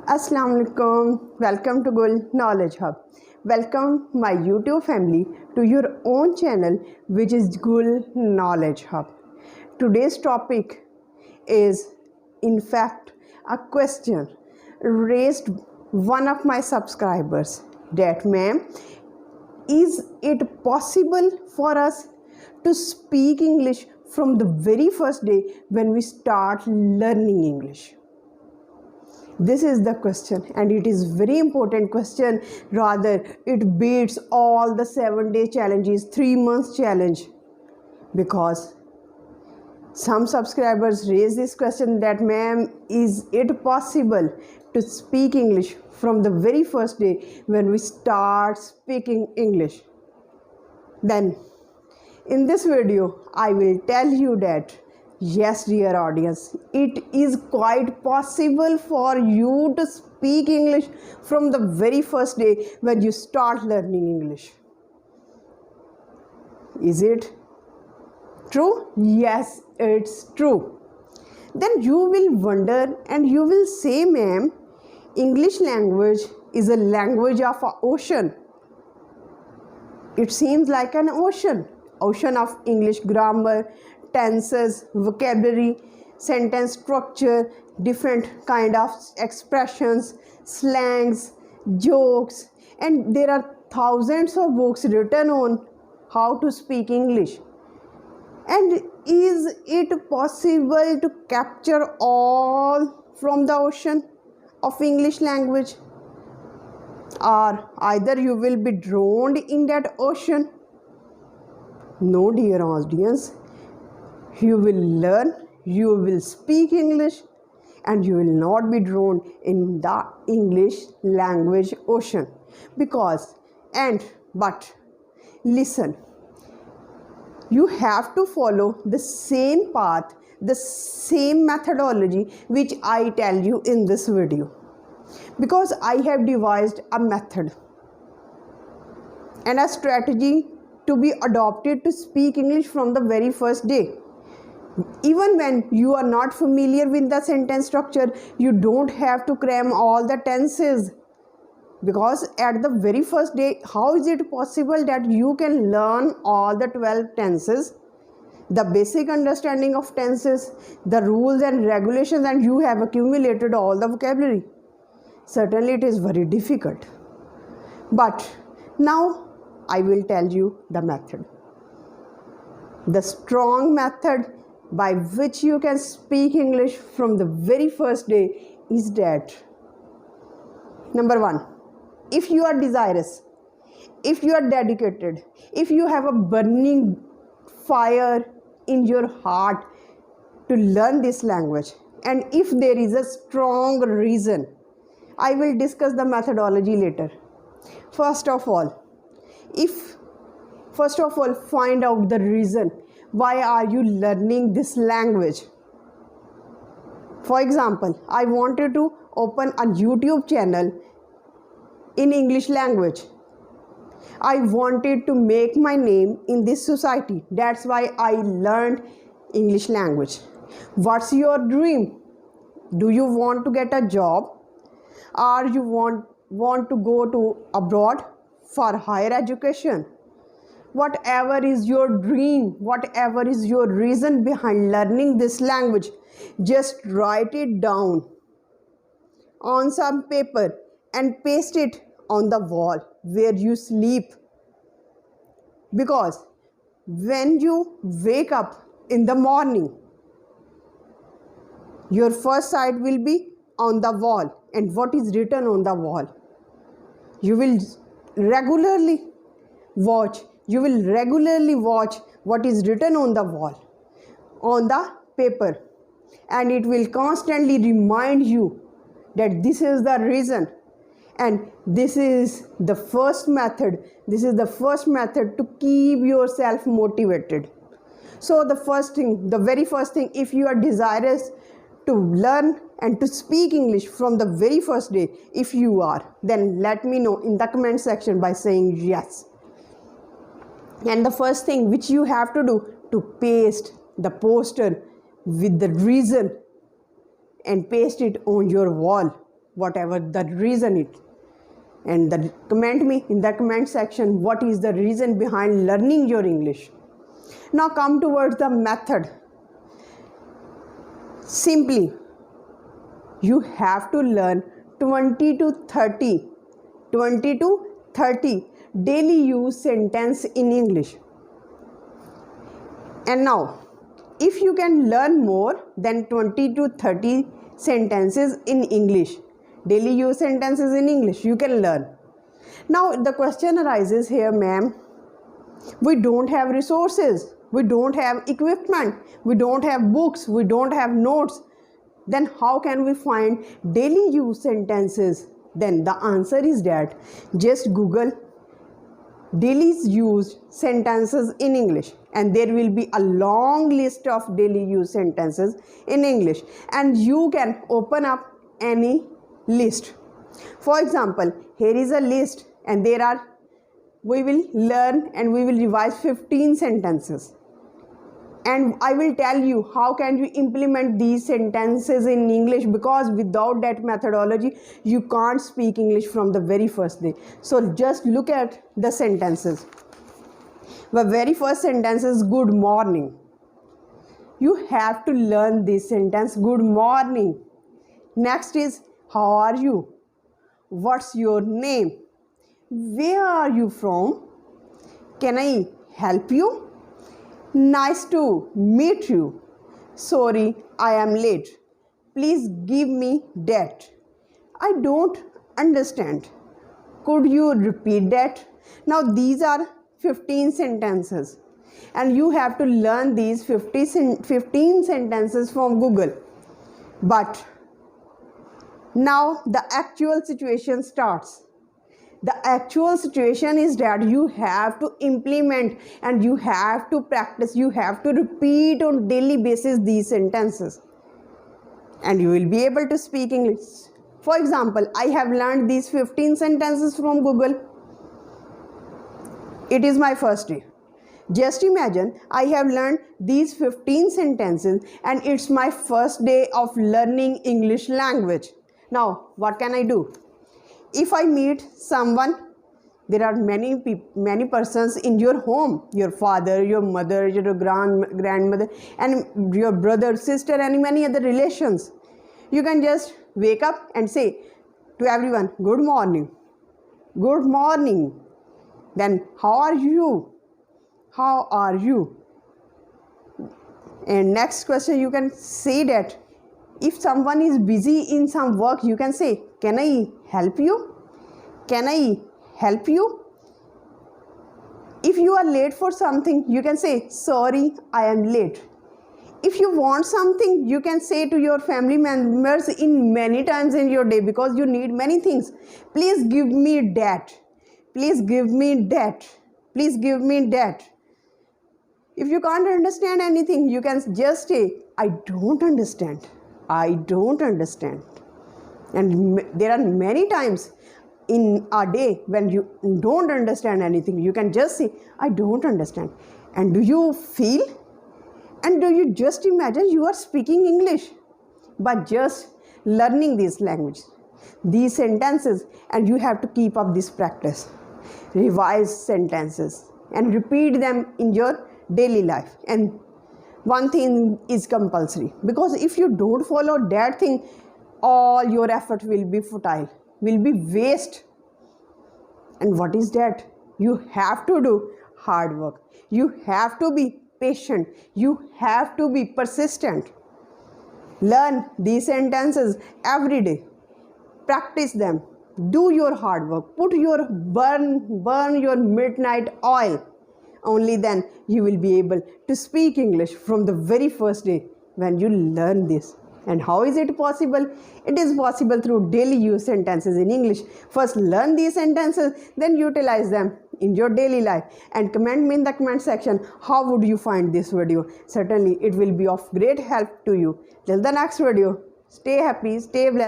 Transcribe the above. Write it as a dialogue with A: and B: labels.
A: Assalamu alaikum. Welcome to Gul Knowledge Hub. Welcome my YouTube family to your own channel, which is Gul Knowledge Hub. Today's topic is in fact a question raised one of my subscribers, that ma'am, is it possible for us to speak English from the very first day when we start learning English? This is the question, and it is very important question. Rather, it beats all the 7-day challenges, 3 months challenge, because some subscribers raise this question that ma'am, is it possible to speak English from the very first day when we start speaking English? Then in this video I will tell you that yes, dear audience, it is quite possible for you to speak English from the very first day when you start learning English. Is it true? Yes, it's true. Then you will wonder and you will say, ma'am, English language is a language of an ocean. It seems like an ocean of English grammar, tenses, vocabulary, sentence structure, different kind of expressions, slangs, jokes, and there are thousands of books written on how to speak English. And is it possible to capture all from the ocean of English language? Or either you will be drowned in that ocean? No, dear audience. You will learn, you will speak English, and you will not be drowned in the English language ocean. But listen, you have to follow the same path, the same methodology which I tell you in this video, because I have devised a method and a strategy to be adopted to speak English from the very first day. Even when you are not familiar with the sentence structure, you don't have to cram all the tenses, because at the very first day, how is it possible that you can learn all the 12 tenses, the basic understanding of tenses, the rules and regulations, and you have accumulated all the vocabulary? Certainly it is very difficult. But now I will tell you the method, the strong method by which you can speak English from the very first day is that: number 1, if you are desirous, if you are dedicated, if you have a burning fire in your heart to learn this language, and if there is a strong reason, I will discuss the methodology later. First of all, find out the reason. Why are you learning this language? For example, I wanted to open a YouTube channel in English language. I wanted to make my name in this society. That's why I learned English language. What's your dream? Do you want to get a job? Or you want to go to abroad for higher education? Whatever is your dream, whatever is your reason behind learning this language, just write it down on some paper and paste it on the wall where you sleep. Because when you wake up in the morning, your first sight will be on the wall, and what is written on the wall. You will regularly watch what is written on the wall, on the paper, and it will constantly remind you that this is the reason, and this is the first method to keep yourself motivated. So the very first thing, if you are desirous to learn and to speak English from the very first day, if you are, then let me know in the comment section by saying yes. And the first thing which you have to do, to paste the poster with the reason and paste it on your wall whatever the reason is. And comment me in the comment section what is the reason behind learning your English. Now come towards the method. Simply, you have to learn 20 to 30 daily use sentence in English. And now, if you can learn more than 20 to 30 sentences in English, daily use sentences in English, you can learn. Now the question arises here, ma'am, we don't have resources, we don't have equipment, we don't have books, we don't have notes. Then how can we find daily use sentences? Then the answer is that just Google daily used sentences in English, and there will be a long list of daily use sentences in English, and you can open up any list. For example, here is a list, and we will learn and we will revise 15 sentences, and I will tell you how can you implement these sentences in English, because without that methodology you can't speak English from the very first day. So just look at the sentences. The very first sentence is good morning. You have to learn this sentence, good morning. Next is how are you? What's your name? Where are you from? Can I help you? Nice to meet you. Sorry, I am late. Please give me that. I don't understand. Could you repeat that? Now these are 15 sentences, and you have to learn these 15 sentences from Google. But now the actual situation starts. The actual situation is that you have to implement and you have to practice, you have to repeat on daily basis these sentences, and you will be able to speak English. For example, I have learned these 15 sentences from Google. It is my first day. Just imagine I have learned these 15 sentences and it's my first day of learning English language. Now what can I do? If I meet someone, there are many persons in your home, your father, your mother, your grandmother, and your brother, sister, and many other relations. You can just wake up and say to everyone, good morning, good morning. Then how are you? How are you? And next question, you can say that if someone is busy in some work, you can say, can I help you? Can I help you? If you are late for something, you can say, sorry, I am late. If you want something, you can say to your family members in many times in your day, because you need many things. Please give me that. Please give me that. Please give me that. If you can't understand anything, you can just say, I don't understand. I don't understand. And there are many times in a day when you don't understand anything, you can just say, I don't understand. And do you feel? And do you just imagine you are speaking English by just learning this language, these sentences, and you have to keep up this practice. Revise sentences and repeat them in your daily life. And one thing is compulsory, because if you don't follow that thing, all your effort will be futile, will be waste. And what is that? You have to do hard work. You have to be patient. You have to be persistent. Learn these sentences every day. Practice them. Do your hard work. Burn your midnight oil. Only then you will be able to speak English from the very first day when you learn this. And how is it possible? It is possible through daily use sentences in English. First learn these sentences, then utilize them in your daily life. And comment me in the comment section, how would you find this video? Certainly it will be of great help to you. Till the next video, stay happy, stay blessed.